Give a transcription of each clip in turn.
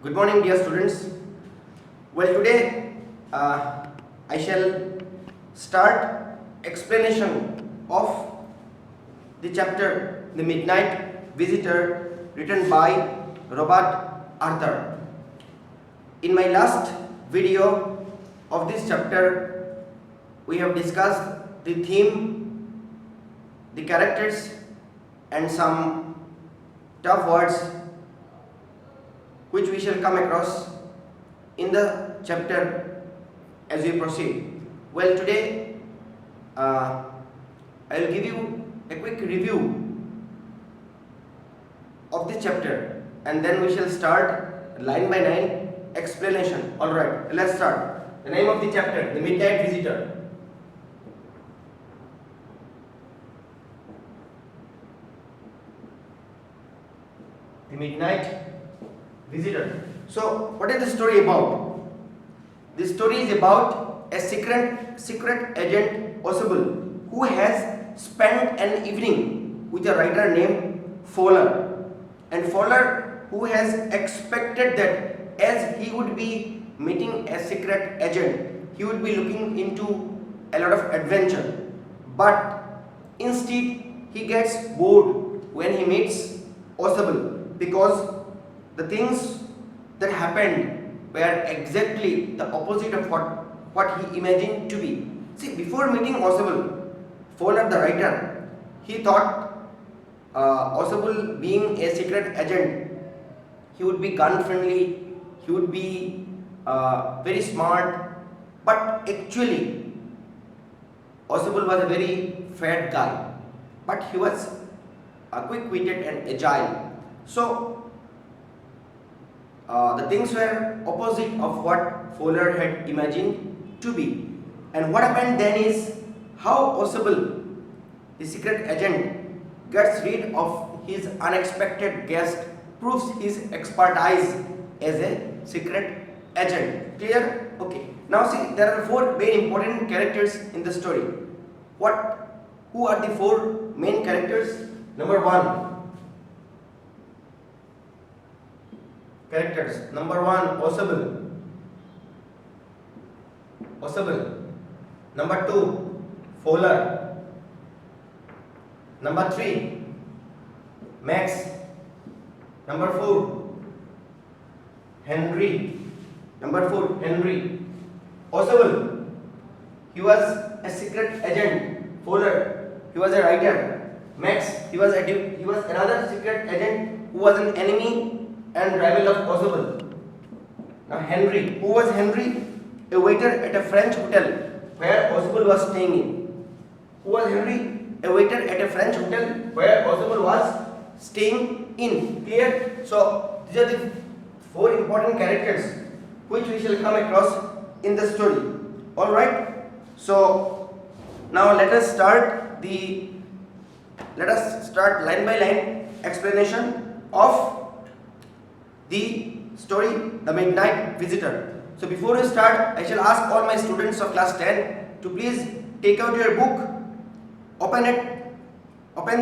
Good morning, dear students. Well, today I shall start explanation of the chapter The Midnight Visitor, written by Robert Arthur. In my last video of this chapter, we have discussed the theme, the characters, and some tough words which we shall come across in the chapter as we proceed. Well, today I will give you a quick review of this chapter, and then we shall start line by line explanation. Alright, let's start. The name of the chapter, The Midnight Visitor. The Midnight Visitor. So, what is the story about? This story is about a secret agent Possible who has spent an evening with a writer named Fowler, and Fowler who has expected that as he would be meeting a secret agent, he would be looking into a lot of adventure, but instead he gets bored when he meets Possible, because the things that happened were exactly the opposite of what he imagined to be. See, before meeting Possible, Fowler the writer, he thought Possible being a secret agent, he would be gun friendly, he would be very smart, but actually Possible was a very fat guy, but he was quick-witted and agile. So the things were opposite of what Fowler had imagined to be. And what happened then is how Possible, the secret agent, gets rid of his unexpected guest, proves his expertise as a secret agent. Clear? Okay. Now see, there are four very important characters in the story. Who are the four main characters? Number one, Possible. Number two, Fowler. Number three, Max. Number four, Henry. Possible, he was a secret agent. Fowler, he was a writer. Max, he was another secret agent who was an enemy and rival of Possible. Now Henry, who was Henry? A waiter at a French hotel where Possible was staying in. Who was Henry? A waiter at a French hotel where Possible was staying in. Clear? So these are the four important characters which we shall come across in the story. Alright? So now let us start line by line explanation of the story The Midnight Visitor. So before we start, I shall ask all my students of class 10 to please take out your book, open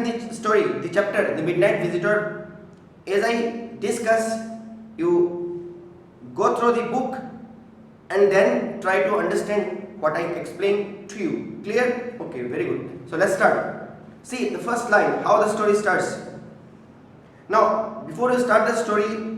the story, the chapter The Midnight Visitor. As I discuss, you go through the book and then try to understand what I explain to you. Clear? Okay, very good. So let's start. See the first line, how the story starts. Now, before you start the story,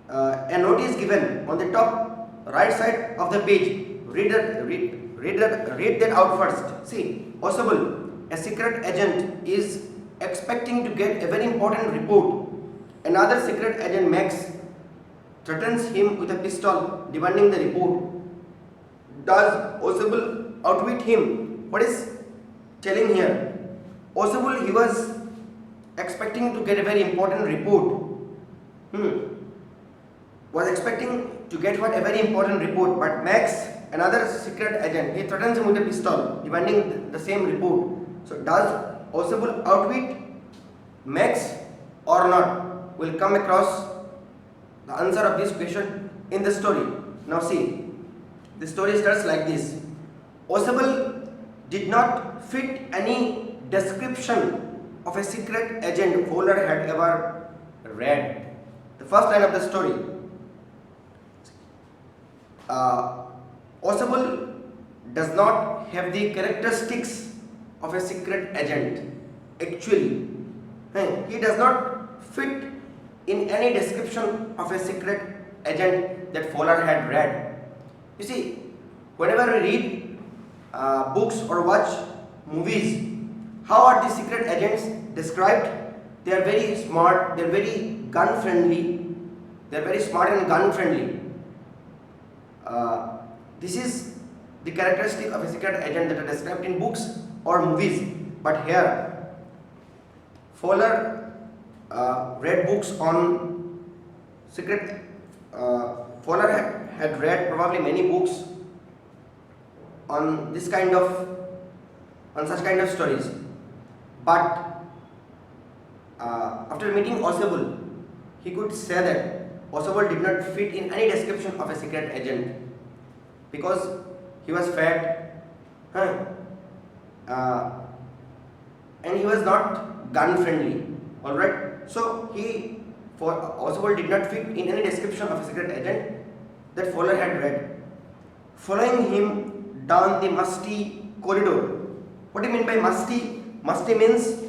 a note is given on the top right side of the page. Read that out first. See, Possible, a secret agent, is expecting to get a very important report. Another secret agent, Max, threatens him with a pistol, demanding the report. Does Possible outwit him? What is telling here? Possible, he was expecting to get a very important report. Was expecting to get a very important report, but Max, another secret agent, he threatens him with a pistol, demanding the same report. So does Possible outwit Max or not? We'll come across the answer of this question in the story. Now see, the story starts like this. Possible did not fit any description of a secret agent Fowler had ever read. The first line of the story. Osable does not have the characteristics of a secret agent. Actually, he does not fit in any description of a secret agent that Fowler had read. You see, whenever we read books or watch movies, how are the secret agents described? They are very smart, they are very gun friendly, they are very smart and gun friendly. This is the characteristic of a secret agent that are described in books or movies. But here, Fowler read books on secret. Fowler had read probably many books on such kind of stories. But after meeting Osable, he could say that Osable did not fit in any description of a secret agent because he was fat, and he was not gun friendly. Alright, so Osable did not fit in any description of a secret agent that Fowler had read. Following him down the musty corridor. What do you mean by musty? Musty means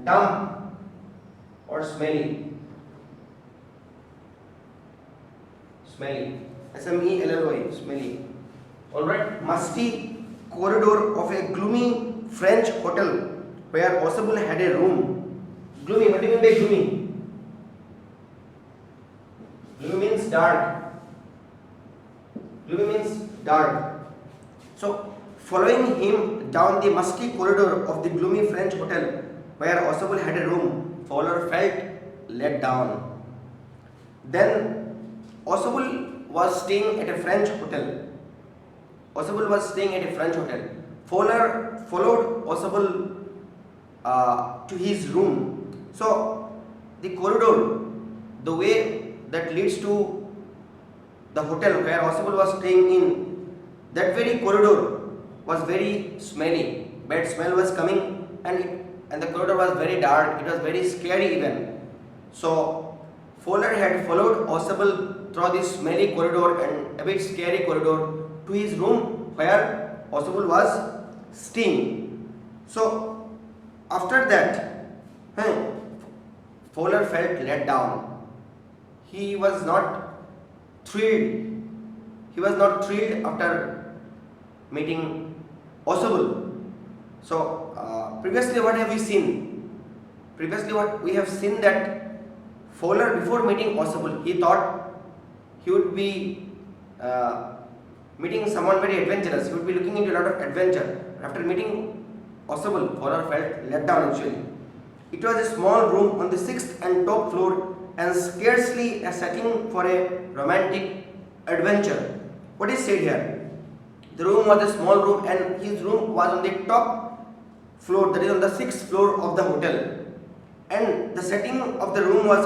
damp or smelly. Smelly. S-M-E-L-L-Y. Smelly. Alright. Musty corridor of a gloomy French hotel where Osable had a room. Gloomy. What do you mean by gloomy? Gloomy means dark. Gloomy means dark. So, following him down the musty corridor of the gloomy French hotel where Osable had a room, Fowler felt let down. Then Osable was staying at a French hotel. Fowler followed Osable to his room. So the corridor, the way that leads to the hotel where Osable was staying in, that very corridor was very smelly. Bad smell was coming, and the corridor was very dark. It was very scary even. So Fowler had followed Osable through this smelly corridor and a bit scary corridor to his room where Osable was staying. So after that, Fowler felt let down. He was not thrilled. After meeting Osable. So previously what have we seen? What we have seen that Fowler, before meeting Osable, he thought he would be meeting someone very adventurous. He would be looking into a lot of adventure. After meeting Osable, Fowler felt let down actually. It was a small room on the 6th and top floor and scarcely a setting for a romantic adventure. What is said here? The room was a small room and his room was on the top floor, that is on the 6th floor of the hotel. And the setting of the room was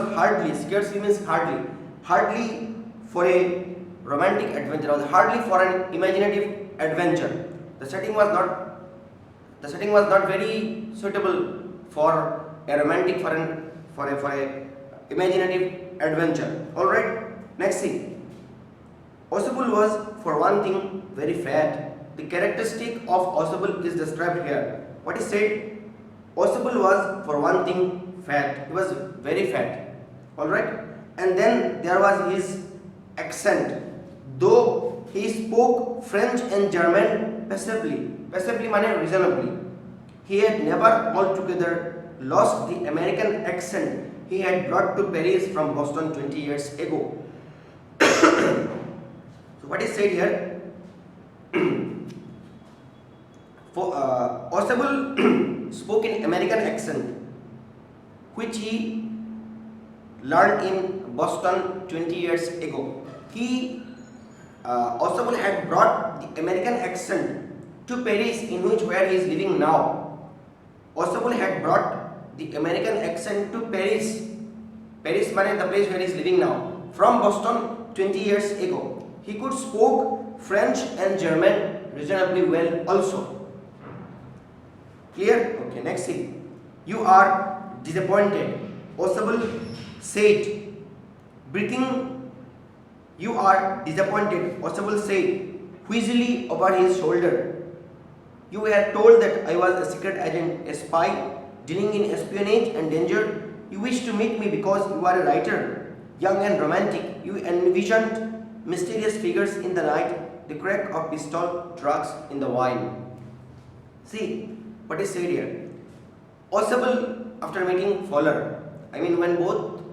scarcely means hardly for a romantic adventure, or hardly for an imaginative adventure. The setting was not very suitable for a romantic, for a imaginative adventure. Alright, next thing. Osable was, for one thing, very fat. The characteristic of Osable is described here. What is said? Osable was, for one thing, fat. He was very fat. Alright? And then there was his accent. Though he spoke French and German passably means reasonably, he had never altogether lost the American accent he had brought to Paris from Boston 20 years ago. So what is said here? Osable spoke in American accent, which he learned in Boston 20 years ago. Osable had brought the American accent to Paris, where he is living now. Osable had brought the American accent to Paris. Paris means the place where he is living now. From Boston 20 years ago. He could spoke French and German reasonably well also. Clear? Okay, next thing. You are disappointed. Osable said, breathing, "You are disappointed," Oswald said, wheezily over his shoulder. "You were told that I was a secret agent, a spy, dealing in espionage and danger. You wish to meet me because you are a writer, young and romantic. You envisioned mysterious figures in the night, the crack of pistol, drugs in the wine." See what is said here. Oswald, after meeting Fowler, when both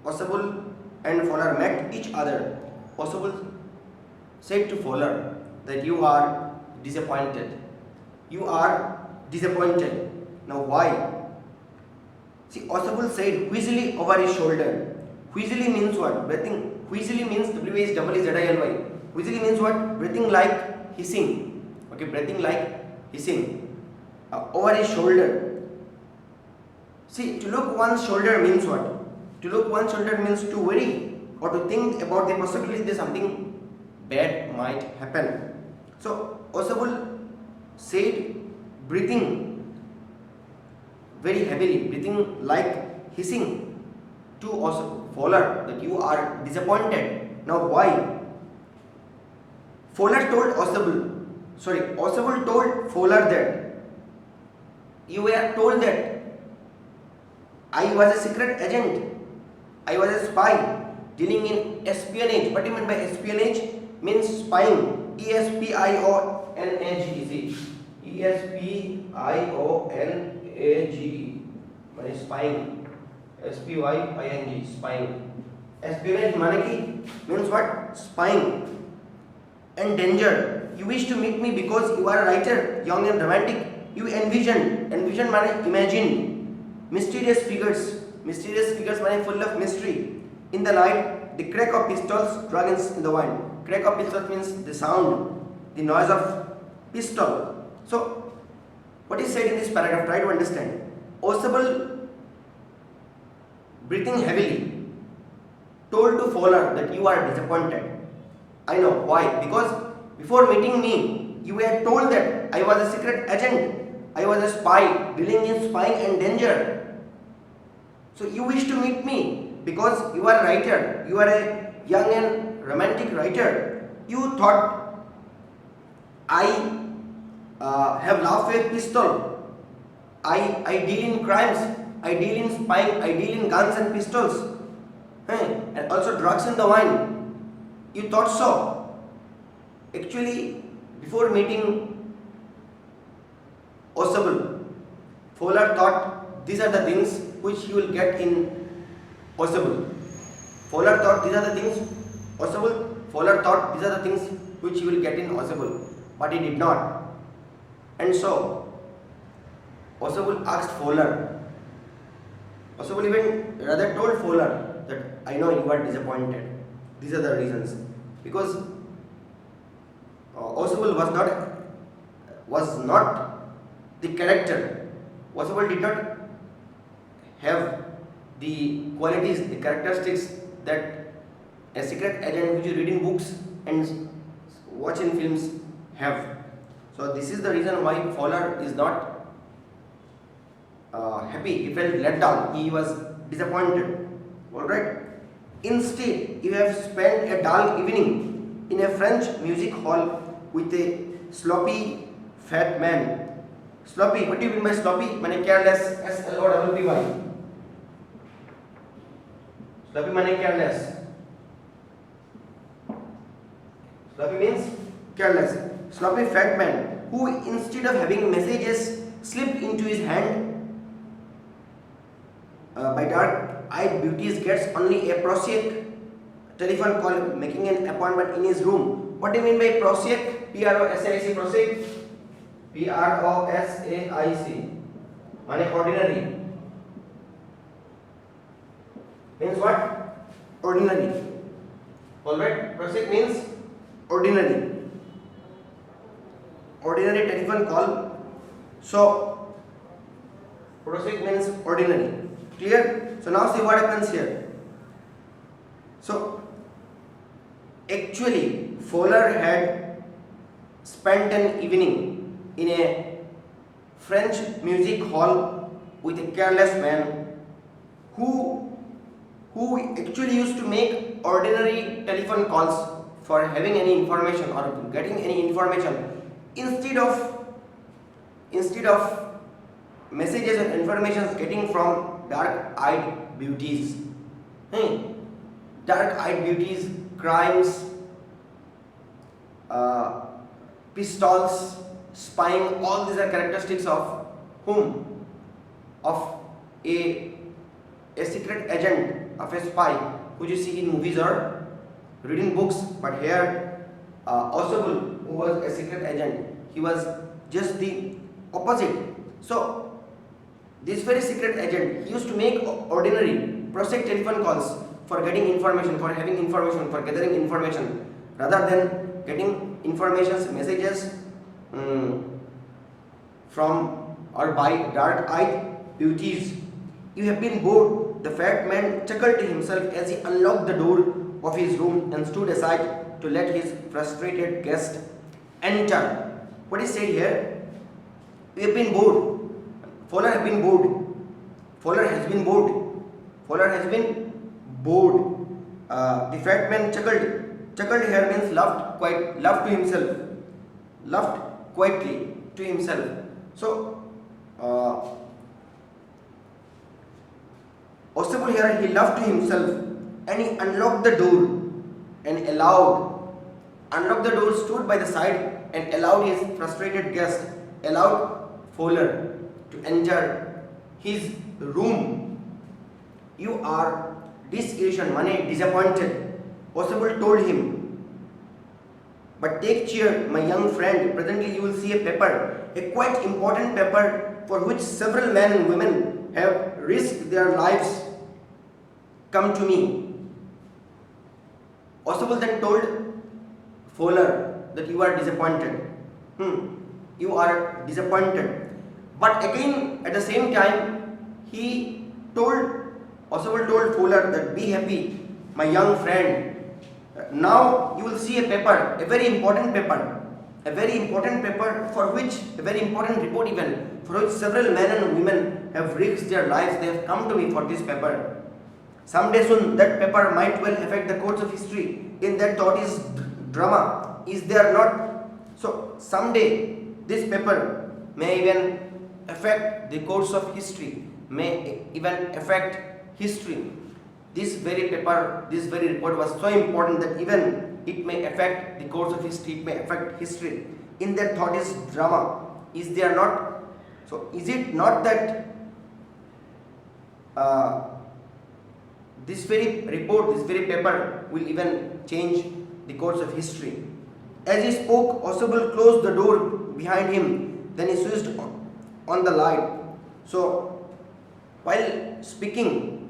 Oswald and Fowler met each other, Oswald said to Fowler that you are disappointed. You are disappointed. Now why? See, Oswald said wheezily over his shoulder. Wheezily means what? Breathing. Wheezily means W-H-E-E-Z-I-L-Y. Wheezily means what? Breathing like hissing. Okay, breathing like hissing. Over his shoulder. See, to look one's shoulder means what? To look one's shoulder means to worry or to think about the possibility that something bad might happen. So Oswald said, breathing very heavily, breathing like hissing, to Fowler that you are disappointed. Now why? Oswald told Fowler that you were told that I was a secret agent, I was a spy dealing in espionage. What do you mean by espionage? Means spying. E-S-P-I-O-N-A-G-E. E-S-P-I-O-N-A-G-E. माने spying. S-P-Y-I-N-G. Spying. Espionage माने कि means what? Spying. And danger. You wish to meet me because you are a writer, young and romantic. You envision माने imagine. Mysterious figures माने full of mystery. In the night, the crack of pistols, dragons in the wine. Crack of pistols means the sound, the noise of pistol. So, what is said in this paragraph? Try to understand. Oswald, breathing heavily, told to Fowler that you are disappointed. I know why. Because before meeting me, you were told that I was a secret agent, I was a spy, dealing in spying and danger. So you wish to meet me because you are a writer, you are a young and romantic writer. You thought I have laughed with pistol, I deal in crimes, I deal in spying, I deal in guns and pistols, and also drugs in the wine. You thought so. Actually, before meeting Oswald, Fowler thought these are the things which you will get in Oswald. Fowler thought these are the things which you will get in Oswald, but he did not. And so Oswald asked Fowler. Oswald even rather told Fowler that I know you are disappointed. These are the reasons. Because Oswald was not the character. Oswald did not have the qualities, the characteristics that a secret agent which you read in books and watch in films have. So this is the reason why Fowler is not happy. He felt let down. He was disappointed. Alright. Instead, you have spent a dull evening in a French music hall with a sloppy fat man. Sloppy, what do you mean by sloppy? माने careless, S-L-O-P-P-Y. Sloppy माने careless. Sloppy means careless. Sloppy fat man who instead of having messages slipped into his hand by dark-eyed beauties gets only a prosaic telephone call making an appointment in his room. What do you mean by prosaic? P-R-O-S-A-I-C, prosaic. P-R-O-S-A-I-C माने ordinary. Means what? Ordinary. Alright, prosaic means ordinary. Ordinary telephone call. So prosaic means ordinary. Clear? So now see what happens here. So actually Fowler had spent an evening in a French music hall with a careless man who who actually used to make ordinary telephone calls for having any information or getting any information, instead of messages and information getting from dark-eyed beauties. Dark-eyed beauties, crimes, pistols, spying, all these are characteristics of whom? Of a secret agent, of a spy, which you see in movies or reading books. But here, Oswald, who was a secret agent, he was just the opposite. So, this very secret agent, he used to make ordinary prosaic telephone calls for getting information, for having information, for gathering information, rather than getting informations, messages from or by dark-eyed beauties. You have been bored. The fat man chuckled to himself as he unlocked the door of his room and stood aside to let his frustrated guest enter. What is said here? We have been bored. Fowler have been bored. Fowler has been bored. Fowler has been bored. The fat man chuckled. Chuckled here means laughed to himself. Laughed quietly to himself. So, Oswald here, he laughed to himself and he unlocked the door and unlocked the door, stood by the side and allowed his frustrated guest, allowed Fowler to enter his room. You are disillusioned, disappointed, Oswald told him. But take cheer, my young friend, presently you will see a paper, a quite important paper for which several men and women have risked their lives. Come to me. Oswald then told Fowler that you are disappointed. You are disappointed. But again, at the same time, Oswald told Fowler that be happy, my young friend. Now you will see a paper, a very important paper for which, a very important report even, for which several men and women have risked their lives. They have come to me for this paper. Someday soon that paper might well affect the course of history. In that thought is drama, is there not? So someday this paper may even affect the course of history, may even affect history. This very paper, this very report was so important that even it may affect the course of history, it may affect history. In that thought is drama, is there not? So is it not that this very report, this very paper will even change the course of history? As he spoke, Oswald closed the door behind him, then he switched on the light. So while speaking,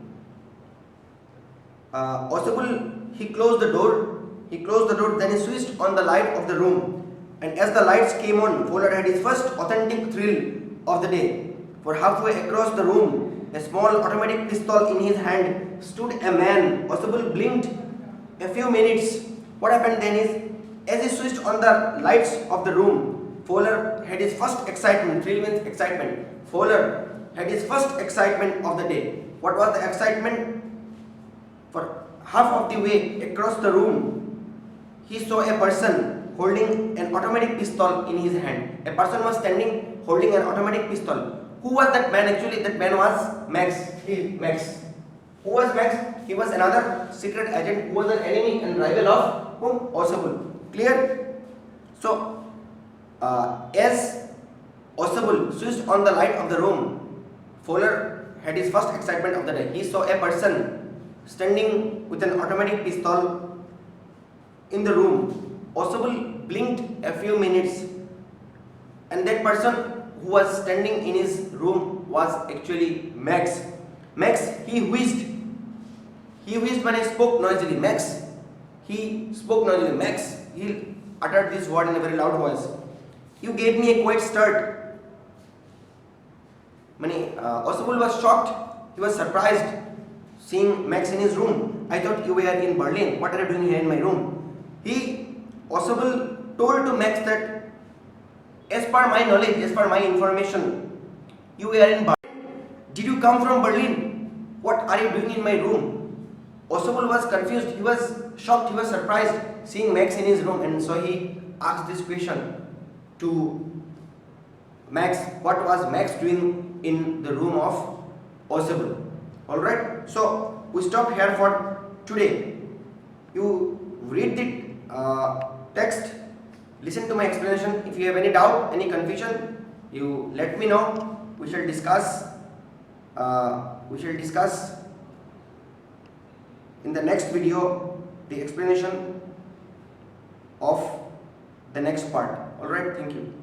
Oswald, he closed the door, then he switched on the light of the room. And as the lights came on, Fowler had his first authentic thrill of the day. For halfway across the room, a small automatic pistol in his hand, stood a man. Oswald blinked a few minutes. What happened then is, as he switched on the lights of the room, Fowler had his first excitement. Thrill means excitement. Fowler had his first excitement of the day. What was the excitement? For half of the way across the room, he saw a person holding an automatic pistol in his hand. A person was standing holding an automatic pistol. Who was that man actually? That man was Max. Max. Who was Max? He was another secret agent who was an enemy and rival of whom? Oswald. Clear? So, as Oswald switched on the light of the room, Fowler had his first excitement of the day. He saw a person standing with an automatic pistol in the room. Oswald blinked a few minutes, and that person who was standing in his room was actually Max. Max, he wheezed. He wheezed when I spoke noisily. Max, he spoke noisily. Max, he uttered this word in a very loud voice. You gave me a quiet start. Oswald was shocked. He was surprised seeing Max in his room. I thought you were in Berlin. What are you doing here in my room? Oswald told to Max that as per my knowledge, as per my information, you were in Berlin. Did you come from Berlin? What are you doing in my room? Oswald was confused, he was shocked, he was surprised seeing Max in his room, and so he asked this question to Max, what was Max doing in the room of Oswald? Alright, so we stop here for today. You read the text, listen to my explanation. If you have any doubt, any confusion, you let me know. We shall discuss in the next video the explanation of the next part. Alright, thank you.